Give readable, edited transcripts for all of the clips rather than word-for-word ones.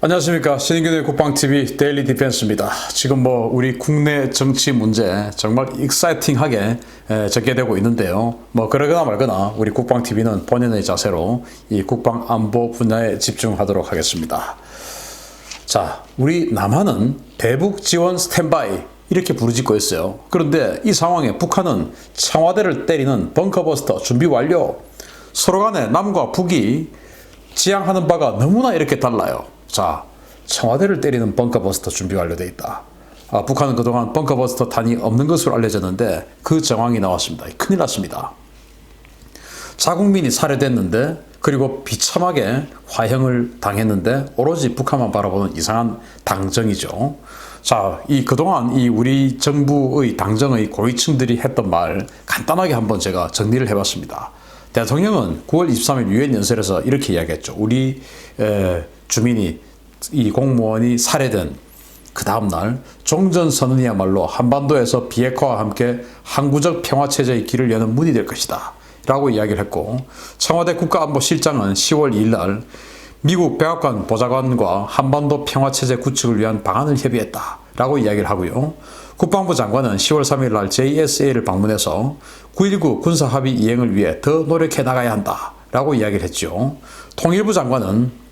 안녕하십니까. 신인균의 국방TV 데일리 디펜스입니다. 지금 우리 국내 정치 문제 정말 익사이팅하게 전개되고 있는데요. 그러거나 말거나 우리 국방TV는 본연의 자세로 이 국방 안보 분야에 집중하도록 하겠습니다. 자, 우리 남한은 대북 지원 스탠바이 이렇게 부르짖고 있어요. 그런데 이 상황에 북한은 청와대를 때리는 벙커버스터 준비 완료. 서로 간에 남과 북이 지향하는 바가 너무나 이렇게 달라요. 자, 청와대를 때리는 벙커버스터 준비 완료되어 있다. 북한은 그동안 벙커버스터 탄이 없는 것으로 알려졌는데 그 정황이 나왔습니다. 큰일 났습니다. 자국민이 살해됐는데 그리고 비참하게 화형을 당했는데 오로지 북한만 바라보는 이상한 당정이죠. 자, 그동안 우리 정부의 당정의 고위층들이 했던 말 간단하게 한번 제가 정리를 해봤습니다. 대통령은 9월 23일 유엔 연설에서 이렇게 이야기했죠. 우리 주민이 이 공무원이 살해된 그 다음날 종전선언이야말로 한반도에서 비핵화와 함께 항구적 평화체제의 길을 여는 문이 될 것이다 라고 이야기를 했고, 청와대 국가안보실장은 10월 2일 날 미국 백악관 보좌관과 한반도 평화체제 구축을 위한 방안을 협의했다 라고 이야기를 하고요. 국방부 장관은 10월 3일 날 JSA를 방문해서 9.19 군사합의 이행을 위해 더 노력해 나가야 한다 라고 이야기를 했죠. 통일부 장관은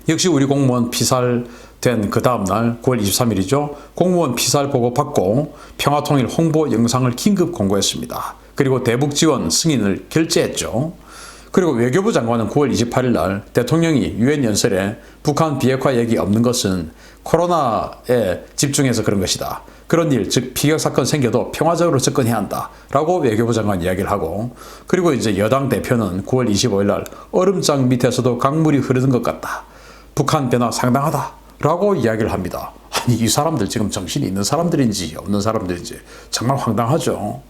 역시 우리 공무원 피살된 그 다음날 9월 23일이죠. 공무원 피살 보고 받고 평화통일 홍보 영상을 긴급 공고했습니다. 그리고 대북 지원 승인을 결재했죠. 그리고 외교부 장관은 9월 28일 날 대통령이 유엔 연설에 북한 비핵화 얘기 없는 것은 코로나에 집중해서 그런 것이다. 그런 일, 즉 피격 사건 생겨도 평화적으로 접근해야 한다 라고 외교부 장관 이야기를 하고, 그리고 이제 여당 대표는 9월 25일 날 얼음장 밑에서도 강물이 흐르는 것 같다. 북한 변화 상당하다 라고 이야기를 합니다. 아니, 이 사람들 지금 정신이 있는 사람들인지 없는 사람들인지 정말 황당하죠.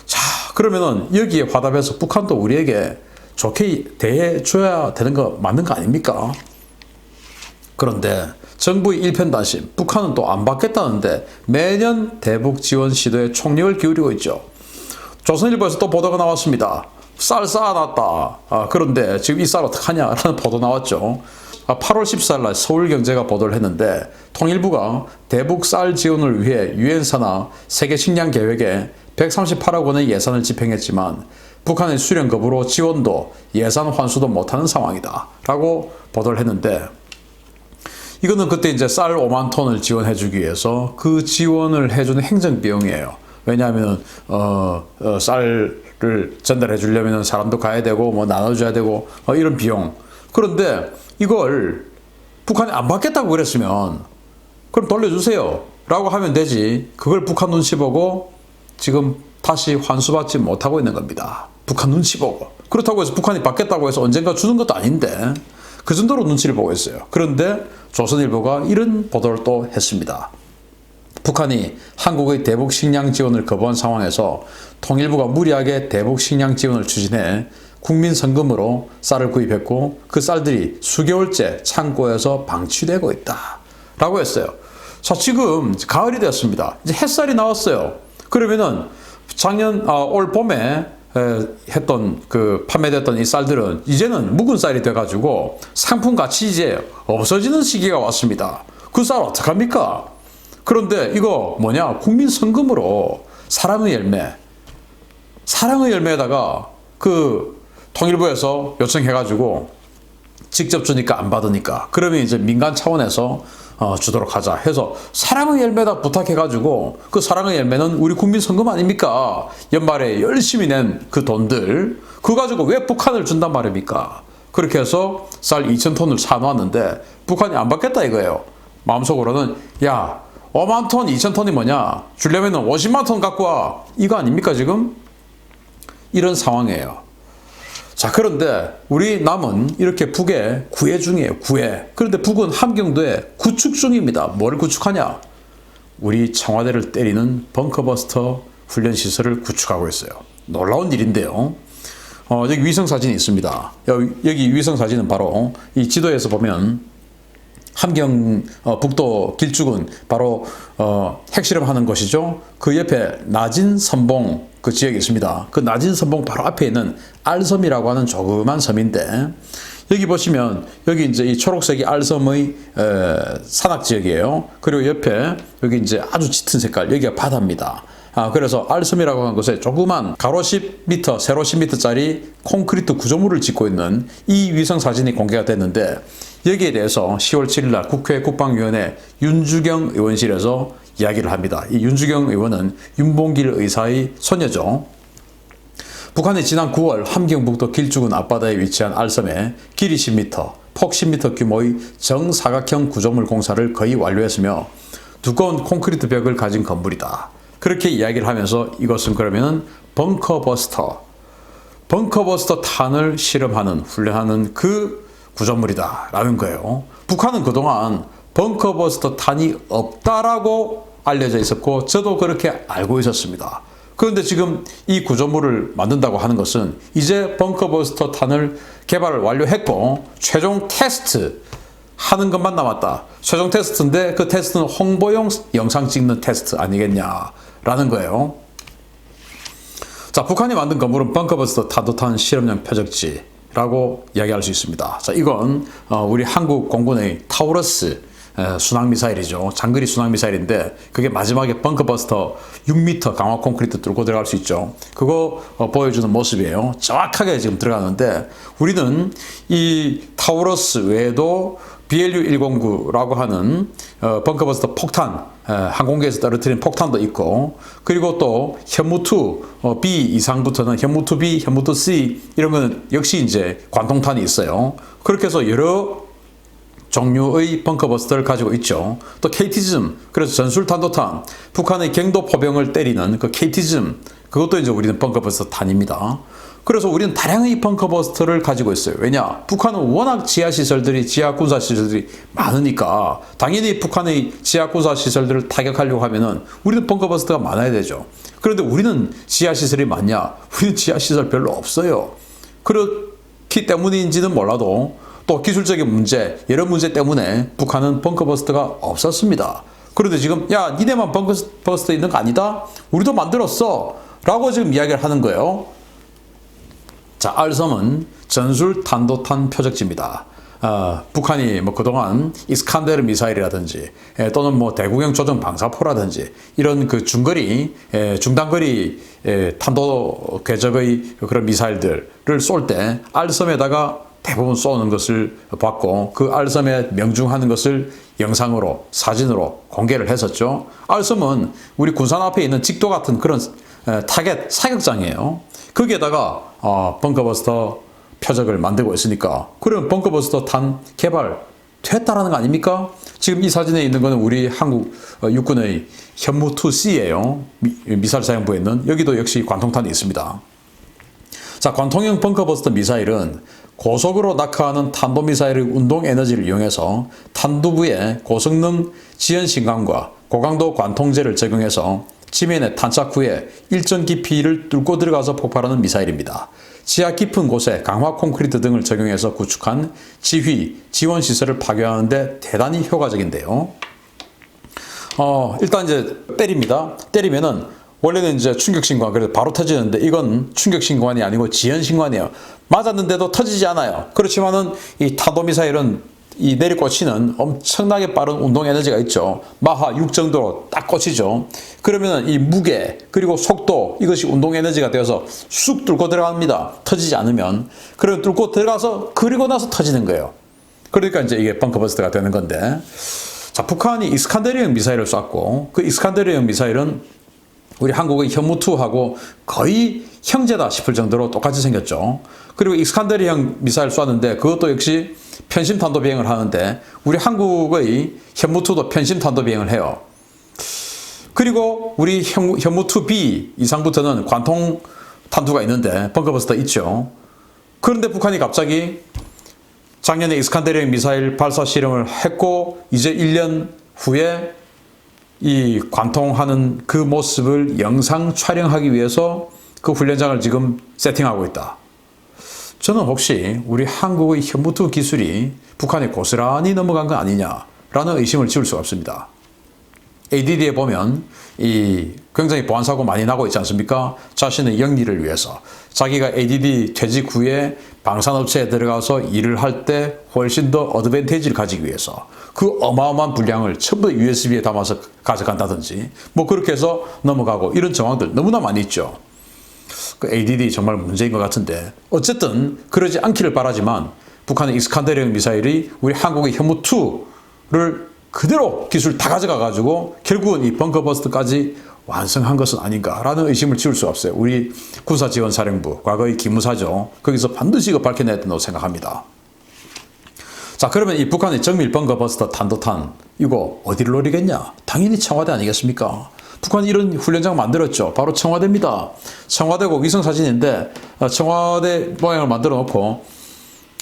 자, 그러면은 여기에 화답해서 북한도 우리에게 좋게 대해줘야 되는 거 맞는 거 아닙니까? 그런데 정부의 일편단심, 북한은 또 안 받겠다는데 매년 대북 지원 시도에 총력을 기울이고 있죠. 조선일보에서 또 보도가 나왔습니다. 쌀 쌓아놨다. 그런데 지금 이 쌀 어떡하냐라는 보도 나왔죠. 8월 14일 날 서울경제가 보도를 했는데, 통일부가 대북 쌀 지원을 위해 유엔 산하 세계 식량 계획에 138억 원의 예산을 집행했지만 북한의 수령 거부로 지원도 예산 환수도 못하는 상황이다 라고 보도를 했는데, 이거는 그때 이제 쌀 5만 톤을 지원해주기 위해서 그 지원을 해주는 행정비용이에요. 왜냐하면 쌀을 전달해 주려면 사람도 가야 되고 나눠줘야 되고 이런 비용. 그런데 이걸 북한이 안 받겠다고 그랬으면 그럼 돌려주세요 라고 하면 되지. 그걸 북한 눈치 보고 지금 다시 환수받지 못하고 있는 겁니다. 북한 눈치 보고. 그렇다고 해서 북한이 받겠다고 해서 언젠가 주는 것도 아닌데 그 정도로 눈치를 보고 있어요. 그런데 조선일보가 이런 보도를 또 했습니다. 북한이 한국의 대북 식량 지원을 거부한 상황에서 통일부가 무리하게 대북 식량 지원을 추진해 국민 성금으로 쌀을 구입했고 그 쌀들이 수개월째 창고에서 방치되고 있다 라고 했어요. 자, 지금 가을이 되었습니다. 이제 햇살이 나왔어요. 그러면은 올 봄에 했던 판매됐던 이 쌀들은 이제는 묵은 쌀이 돼가지고 상품 가치 이제 없어지는 시기가 왔습니다. 그 쌀 어떡합니까? 그런데 이거 국민 성금으로 사랑의 열매에다가 통일부에서 요청해가지고 직접 주니까 안 받으니까 그러면 이제 민간 차원에서 주도록 하자 해서 사랑의 열매다 부탁해가지고 그 사랑의 열매는 우리 국민 성금 아닙니까? 연말에 열심히 낸 그 돈들 그거 가지고 왜 북한을 준단 말입니까? 그렇게 해서 쌀 2,000톤을 사놓았는데 북한이 안 받겠다 이거예요. 마음속으로는 야 5만 톤 2,000톤이 뭐냐? 주려면 50만 톤 갖고 와. 이거 아닙니까 지금? 이런 상황이에요. 자, 그런데 우리 남은 이렇게 북에 구애 중이에요. 구애. 그런데 북은 함경도에 구축 중입니다. 뭘 구축하냐? 우리 청와대를 때리는 벙커버스터 훈련시설을 구축하고 있어요. 놀라운 일인데요. 여기 위성사진이 있습니다. 여기 위성사진은 바로 이 지도에서 보면 함경 북도 길쭉은 바로 핵실험하는 곳이죠. 그 옆에 나진 선봉 그 지역이 있습니다. 그 나진 선봉 바로 앞에 있는 알섬이라고 하는 조그만 섬인데 여기 보시면 여기 이제 이 초록색이 알섬의 산악 지역이에요. 그리고 옆에 여기 이제 아주 짙은 색깔 여기가 바다입니다. 그래서 알섬이라고 하는 곳에 조그만 가로 10m, 세로 10m짜리 콘크리트 구조물을 짓고 있는 이 위성 사진이 공개가 됐는데 여기에 대해서 10월 7일 날 국회 국방위원회 윤주경 의원실에서 이야기를 합니다. 이 윤주경 의원은 윤봉길 의사의 손녀죠. 북한이 지난 9월 함경북도 길쭉은 앞바다에 위치한 알섬에 길이 10m, 폭 10m 규모의 정사각형 구조물 공사를 거의 완료했으며 두꺼운 콘크리트 벽을 가진 건물이다. 그렇게 이야기를 하면서 이것은 그러면 벙커버스터 탄을 실험하는 훈련하는 그 구조물이다 라는 거예요. 북한은 그동안 벙커버스터 탄이 없다라고 알려져 있었고 저도 그렇게 알고 있었습니다. 그런데 지금 이 구조물을 만든다고 하는 것은 이제 벙커버스터 탄을 개발을 완료했고 최종 테스트 하는 것만 남았다. 최종 테스트인데 그 테스트는 홍보용 영상 찍는 테스트 아니겠냐라는 거예요. 자, 북한이 만든 건물은 벙커버스터 탄도탄 실험용 표적지라고 이야기할 수 있습니다. 자, 이건 우리 한국 공군의 타우러스 순항미사일이죠. 장거리 순항미사일인데 그게 마지막에 벙커버스터 6m 강화 콘크리트 뚫고 들어갈 수 있죠. 그거 보여주는 모습이에요. 정확하게 지금 들어가는데 우리는 이 타우러스 외에도 BLU-109라고 하는 벙커버스터 폭탄, 항공기에서 떨어뜨린 폭탄도 있고 그리고 또 현무2 B 이상부터는 현무2B, 현무2C 이런 거는 역시 이제 관통탄이 있어요. 그렇게 해서 여러 종류의 벙커버스터를 가지고 있죠. 또 KT즘, 그래서 전술탄도탄, 북한의 경도 포병을 때리는 그 KT즘, 그것도 이제 우리는 벙커버스터 탄입니다. 그래서 우리는 다량의 벙커버스터를 가지고 있어요. 왜냐? 북한은 워낙 지하시설들이, 지하군사시설들이 많으니까 당연히 북한의 지하군사시설들을 타격하려고 하면은 우리는 벙커버스터가 많아야 되죠. 그런데 우리는 지하시설이 많냐? 우리는 지하시설 별로 없어요. 그렇기 때문인지는 몰라도 또 기술적인 문제, 여러 문제 때문에 북한은 벙커버스터가 없었습니다. 그런데 지금 야 니네만 벙커버스터 있는 거 아니다? 우리도 만들었어 라고 지금 이야기를 하는 거예요. 자, 알섬은 전술 탄도탄 표적지입니다. 북한이 뭐 그동안 이스칸데르 미사일이라든지 또는 뭐 대구경 조정 방사포라든지 이런 그 중거리, 중단거리 탄도 궤적의 그런 미사일들을 쏠 때 알섬에다가 대부분 쏘는 것을 봤고 그 알섬에 명중하는 것을 영상으로 사진으로 공개를 했었죠. 알섬은 우리 군산 앞에 있는 직도 같은 그런 타겟 사격장이에요. 거기에다가 벙커버스터 표적을 만들고 있으니까 그럼 벙커버스터 탄 개발 됐다라는 거 아닙니까? 지금 이 사진에 있는 거는 우리 한국 육군의 현무2C예요. 미사일 사령부에 있는 여기도 역시 관통탄이 있습니다. 자, 관통형 벙커버스터 미사일은 고속으로 낙하하는 탄도미사일의 운동 에너지를 이용해서 탄두부에 고성능 지연 신강과 고강도 관통제를 적용해서 지면에 탄착 후에 일정 깊이를 뚫고 들어가서 폭발하는 미사일입니다. 지하 깊은 곳에 강화 콘크리트 등을 적용해서 구축한 지휘, 지원 시설을 파괴하는 데 대단히 효과적인데요. 일단 이제 때립니다. 때리면은 원래는 이제 충격신관, 그래서 바로 터지는데 이건 충격신관이 아니고 지연신관이에요. 맞았는데도 터지지 않아요. 그렇지만은 이 탄도미사일은 이 내리꽂히는 엄청나게 빠른 운동 에너지가 있죠. 마하 6 정도로 딱 꽂히죠. 그러면은 이 무게 그리고 속도 이것이 운동 에너지가 되어서 쑥 뚫고 들어갑니다. 터지지 않으면. 그리고 뚫고 들어가서 그리고 나서 터지는 거예요. 그러니까 이제 이게 벙커버스터가 되는 건데. 자, 북한이 이스칸데르형 미사일을 쐈고 그 이스칸데르형 미사일은 우리 한국의 현무2하고 거의 형제다 싶을 정도로 똑같이 생겼죠. 그리고 이스칸데르형 미사일 쐈는데 그것도 역시 편심 탄도 비행을 하는데 우리 한국의 현무2도 편심 탄도 비행을 해요. 그리고 우리 현무2B 이상부터는 관통 탄두가 있는데 벙커버스터 있죠. 그런데 북한이 갑자기 작년에 이스칸데르형 미사일 발사 실험을 했고 이제 1년 후에 이 관통하는 그 모습을 영상 촬영하기 위해서 그 훈련장을 지금 세팅하고 있다. 저는 혹시 우리 한국의 현무2 기술이 북한에 고스란히 넘어간 건 아니냐라는 의심을 지울 수가 없습니다. ADD에 보면 이 굉장히 보안 사고 많이 나고 있지 않습니까? 자신의 영리를 위해서 자기가 ADD 퇴직 후에 방산업체에 들어가서 일을 할 때 훨씬 더 어드밴티지를 가지기 위해서 그 어마어마한 분량을 전부 USB에 담아서 가져간다든지 뭐 그렇게 해서 넘어가고 이런 정황들 너무나 많이 있죠. 그 ADD 정말 문제인 것 같은데 어쨌든 그러지 않기를 바라지만 북한의 이스칸데르형 미사일이 우리 한국의 현무2를 그대로 기술 다 가져가 가지고 결국은 이 벙커버스터까지 완성한 것은 아닌가라는 의심을 지울 수 없어요. 우리 군사지원사령부 과거의 기무사죠. 거기서 반드시 이거 밝혀내야 된다고 생각합니다. 자, 그러면 이 북한의 정밀 벙커버스터 탄도탄 이거 어디를 노리겠냐? 당연히 청와대 아니겠습니까? 북한이 이런 훈련장 만들었죠. 바로 청와대입니다. 청와대고 위성사진인데 청와대 모양을 만들어 놓고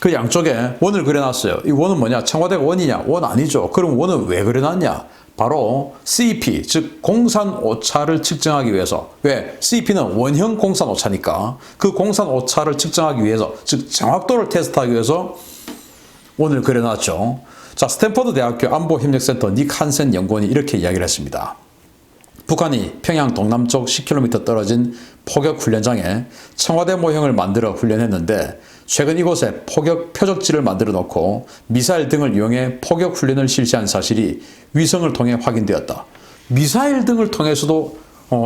그 양쪽에 원을 그려놨어요. 이 원은 뭐냐? 청와대가 원이냐? 원 아니죠. 그럼 원은 왜 그려놨냐? 바로 CP, 즉 공산 오차를 측정하기 위해서. 왜? CP는 원형 공산 오차니까 그 공산 오차를 측정하기 위해서, 즉 정확도를 테스트하기 위해서 원을 그려놨죠. 자, 스탠퍼드 대학교 안보협력센터 닉 한센 연구원이 이렇게 이야기를 했습니다. 북한이 평양 동남쪽 10km 떨어진 포격 훈련장에 청와대 모형을 만들어 훈련했는데 최근 이곳에 포격 표적지를 만들어 놓고 미사일 등을 이용해 포격 훈련을 실시한 사실이 위성을 통해 확인되었다. 미사일 등을 통해서도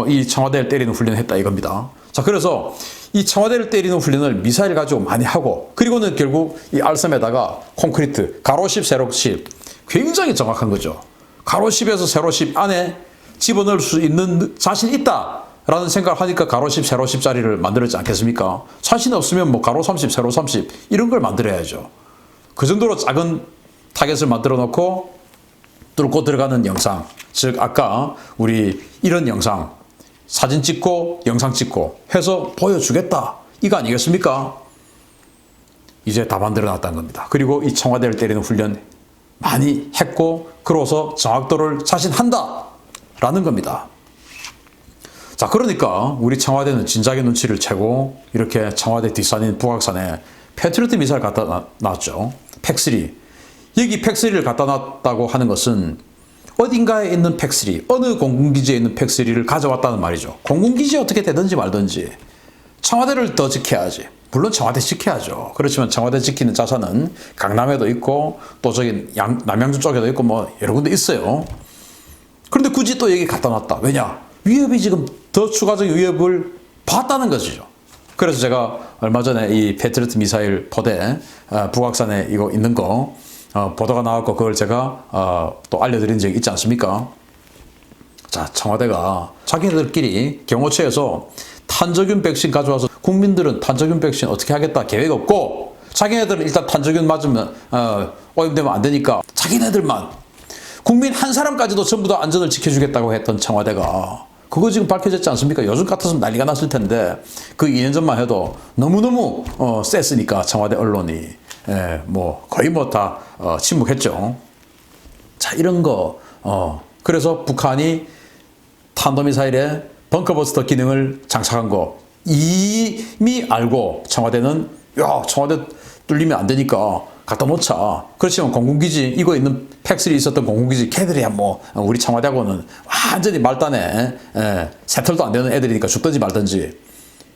이 청와대를 때리는 훈련을 했다 이겁니다. 자, 그래서 이 청와대를 때리는 훈련을 미사일 가지고 많이 하고 그리고는 결국 이 알섬에다가 콘크리트, 가로 10, 세로 10 굉장히 정확한 거죠. 가로 10에서 세로 10 안에 집어넣을 수 있는 자신 있다 라는 생각을 하니까 가로 10, 세로 10짜리를 만들었지 않겠습니까? 자신 없으면 뭐 가로 30, 세로 30 이런 걸 만들어야죠. 그 정도로 작은 타겟을 만들어 놓고 뚫고 들어가는 영상, 즉 아까 우리 이런 영상 사진 찍고 영상 찍고 해서 보여주겠다 이거 아니겠습니까? 이제 다 만들어 놨다는 겁니다. 그리고 이 청와대를 때리는 훈련 많이 했고 그로서 정확도를 자신한다 라는 겁니다. 자, 그러니까 우리 청와대는 진작에 눈치를 채고 이렇게 청와대 뒷산인 북악산에 패트리어트 미사일 갖다 놨죠. 팩3. 여기 팩3를 갖다 놨다고 하는 것은 어딘가에 있는 팩3, 어느 공군기지에 있는 팩3를 가져왔다는 말이죠. 공군기지에 어떻게 되든지 말든지 청와대를 더 지켜야지. 물론 청와대 지켜야죠. 그렇지만 청와대 지키는 자산은 강남에도 있고 또 저기 남양주 쪽에도 있고 뭐 여러 군데 있어요. 그런데 굳이 또 여기 갖다 놨다. 왜냐? 위협이 지금 더 추가적인 위협을 봤다는 것이죠. 그래서 제가 얼마 전에 이 패트리어트 미사일 포대 북악산에 이거 있는 거 보도가 나왔고 그걸 제가 또 알려드린 적이 있지 않습니까? 자, 청와대가 자기네들끼리 경호처에서 탄저균 백신 가져와서 국민들은 탄저균 백신 어떻게 하겠다 계획 없고 자기네들은 일단 탄저균 맞으면 오염되면 안 되니까 자기네들만 국민 한 사람까지도 전부 다 안전을 지켜주겠다고 했던 청와대가 그거 지금 밝혀졌지 않습니까? 요즘 같았으면 난리가 났을 텐데 그 2년 전만 해도 너무너무 셌으니까 청와대 언론이 뭐 거의 뭐 다 침묵했죠. 자, 이런 거 그래서 북한이 탄도미사일에 벙커버스터 기능을 장착한 거 이미 알고 청와대는 야, 청와대 뚫리면 안 되니까 갖다 놓자. 그렇지만 공군기지 이거 있는 팩3 있었던 공군기지 걔들이야 뭐 우리 청와대하고는 완전히 말단에 세털도 안 되는 애들이니까 죽든지 말든지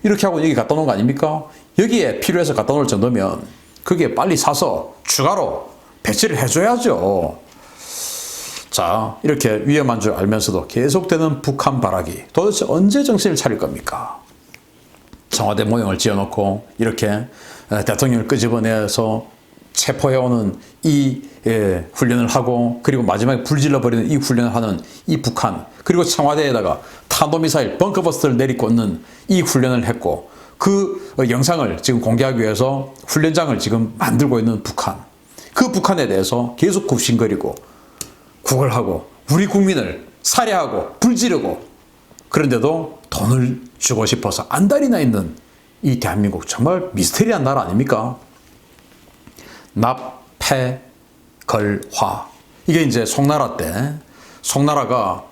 이렇게 하고 여기 갖다 놓은 거 아닙니까? 여기에 필요해서 갖다 놓을 정도면 그게 빨리 사서 추가로 배치를 해줘야죠. 자, 이렇게 위험한 줄 알면서도 계속되는 북한 발악이 도대체 언제 정신을 차릴 겁니까? 청와대 모형을 지어놓고 이렇게 대통령을 끄집어내서 체포해오는 이 훈련을 하고 그리고 마지막에 불질러버리는 이 훈련을 하는 이 북한 그리고 청와대에다가 탄도미사일 벙커버스터를 내리꽂는 이 훈련을 했고 그 영상을 지금 공개하기 위해서 훈련장을 지금 만들고 있는 북한 그 북한에 대해서 계속 굽신거리고 구걸하고 우리 국민을 살해하고 불지르고 그런데도 돈을 주고 싶어서 안달이 나 있는 이 대한민국 정말 미스테리한 나라 아닙니까? 납패걸화 이게 이제 송나라 때 송나라가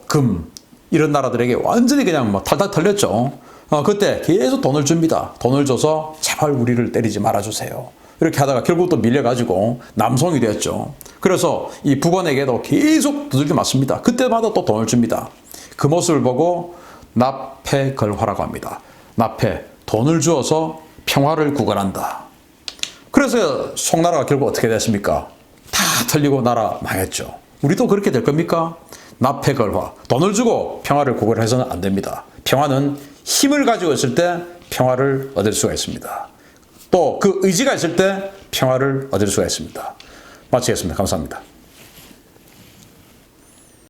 금 이런 나라들에게 완전히 그냥 뭐 탈탈 털렸죠. 그때 계속 돈을 줍니다. 돈을 줘서 제발 우리를 때리지 말아주세요. 이렇게 하다가 결국 또 밀려가지고 남송이 됐죠. 그래서 이 북원에게도 계속 두들겨 맞습니다. 그때마다 또 돈을 줍니다. 그 모습을 보고 납폐걸화라고 합니다. 납폐, 돈을 주어서 평화를 구걸한다. 그래서 송나라가 결국 어떻게 됐습니까? 다 털리고 나라 망했죠. 우리도 그렇게 될 겁니까? 납폐걸화, 돈을 주고 평화를 구걸해서는 안 됩니다. 평화는 힘을 가지고 있을 때 평화를 얻을 수가 있습니다. 또 그 의지가 있을 때 평화를 얻을 수가 있습니다. 마치겠습니다. 감사합니다.